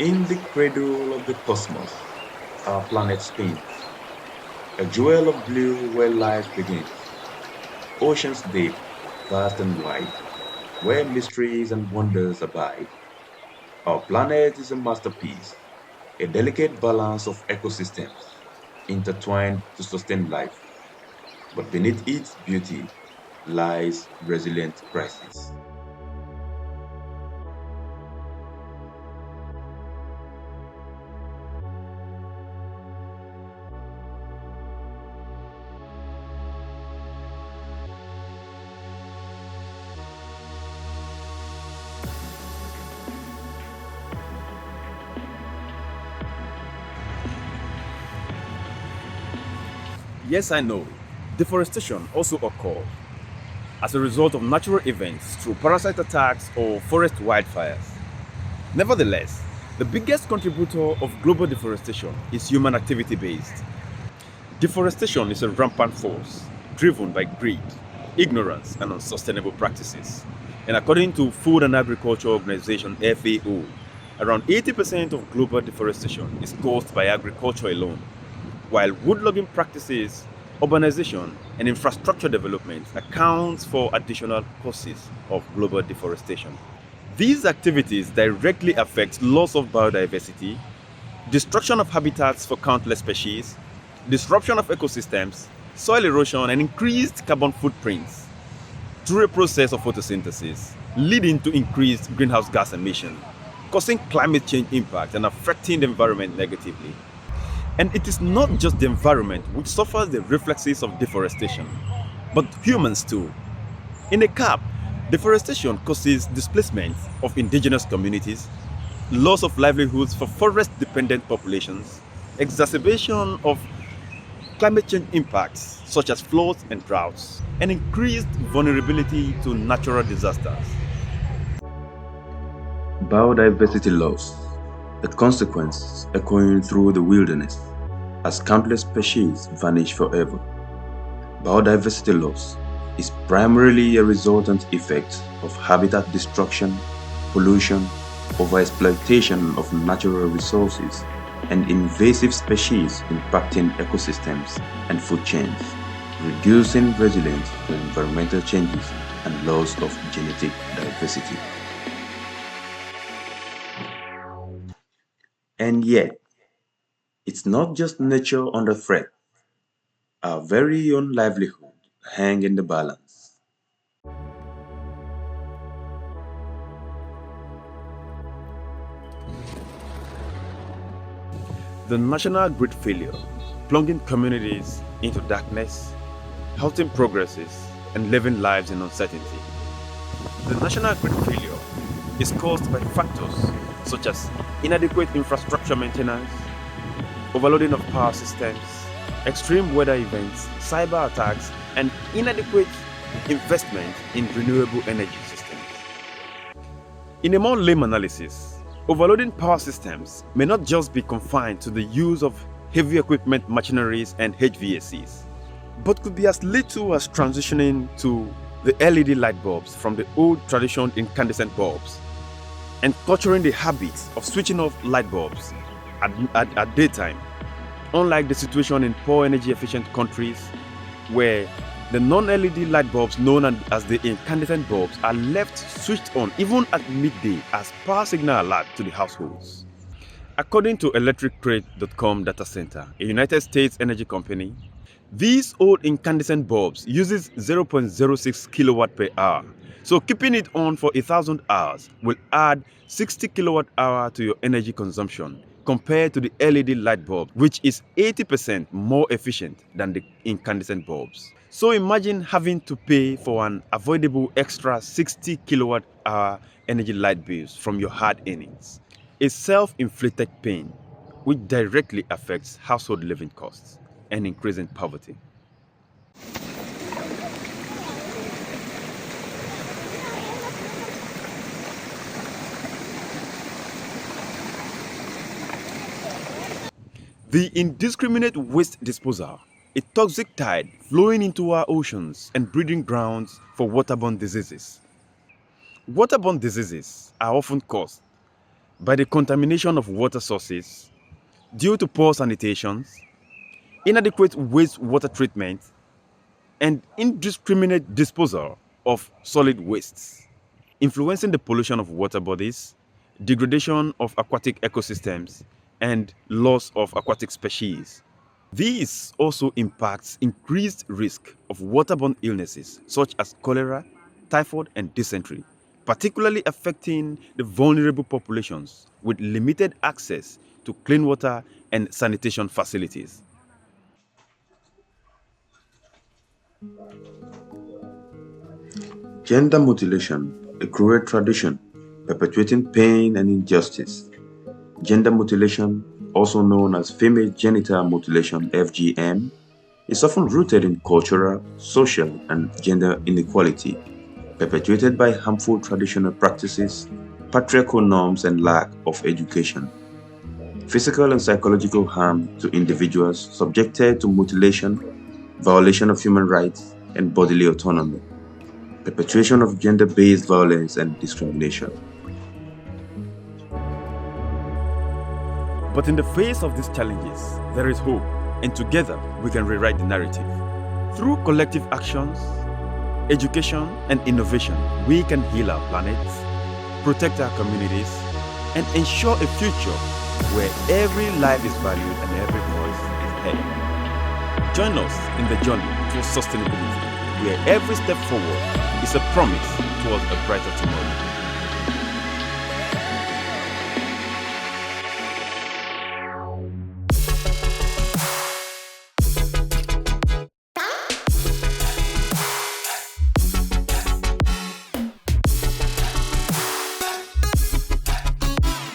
In the cradle of the cosmos, our planet spins, a jewel of blue where life begins. Oceans deep, vast and wide, where mysteries and wonders abide. Our planet is a masterpiece, a delicate balance of ecosystems, intertwined to sustain life. But beneath its beauty lies resilient crisis. Yes, I know. Deforestation also occurs as a result of natural events through parasite attacks or forest wildfires. Nevertheless, the biggest contributor of global deforestation is human activity based. Deforestation is a rampant force driven by greed, ignorance, and unsustainable practices. And according to Food and Agriculture Organization FAO, around 80% of global deforestation is caused by agriculture alone, while woodlogging practices, urbanization, and infrastructure development accounts for additional causes of global deforestation. These activities directly affect loss of biodiversity, destruction of habitats for countless species, disruption of ecosystems, soil erosion, and increased carbon footprints through a process of photosynthesis, leading to increased greenhouse gas emission, causing climate change impact and affecting the environment negatively. And it is not just the environment which suffers the reflexes of deforestation, but humans too. In a cap, deforestation causes displacement of indigenous communities, loss of livelihoods for forest dependent populations, exacerbation of climate change impacts such as floods and droughts, and increased vulnerability to natural disasters. Biodiversity loss, a consequence echoing through the wilderness as countless species vanish forever. Biodiversity loss is primarily a resultant effect of habitat destruction, pollution, overexploitation of natural resources, and invasive species impacting ecosystems and food chains, reducing resilience to environmental changes and loss of genetic diversity. And yet, it's not just nature under threat, our very own livelihood hang in the balance. The national grid failure, plunging communities into darkness, halting progresses, and living lives in uncertainty. The national grid failure is caused by factors such as inadequate infrastructure maintenance, overloading of power systems, extreme weather events, cyber attacks, and inadequate investment in renewable energy systems. In a more lame analysis, overloading power systems may not just be confined to the use of heavy equipment machineries and HVACs, but could be as little as transitioning to the LED light bulbs from the old traditional incandescent bulbs and culturing the habit of switching off light bulbs at daytime, unlike the situation in poor energy efficient countries where the non-LED light bulbs known as the incandescent bulbs are left switched on even at midday as power signal alert to the households. According to electricrate.com data center, a United States energy company, these old incandescent bulbs uses 0.06 kilowatt per hour. So keeping it on for 1,000 hours will add 60 kilowatt hour to your energy consumption compared to the LED light bulb, which is 80% more efficient than the incandescent bulbs. So imagine having to pay for an avoidable extra 60 kilowatt hour energy light bills from your hard earnings. A self-inflicted pain which directly affects household living costs and increasing poverty. The indiscriminate waste disposal, a toxic tide flowing into our oceans and breeding grounds for waterborne diseases. Waterborne diseases are often caused by the contamination of water sources due to poor sanitation, inadequate wastewater treatment, and indiscriminate disposal of solid wastes, influencing the pollution of water bodies, degradation of aquatic ecosystems, and loss of aquatic species. This also impacts increased risk of waterborne illnesses such as cholera, typhoid, and dysentery, particularly affecting the vulnerable populations with limited access to clean water and sanitation facilities. Gender mutilation, a cruel tradition perpetuating pain and injustice. Gender mutilation, also known as female genital mutilation (FGM), is often rooted in cultural, social, and gender inequality, perpetuated by harmful traditional practices, patriarchal norms, and lack of education. Physical and psychological harm to individuals subjected to mutilation, violation of human rights, and bodily autonomy, perpetration of gender-based violence and discrimination. But in the face of these challenges, there is hope, and together we can rewrite the narrative. Through collective actions, education, and innovation, we can heal our planet, protect our communities, and ensure a future where every life is valued and every voice is heard. Join us in the journey towards sustainability, where every step forward is a promise towards a brighter tomorrow.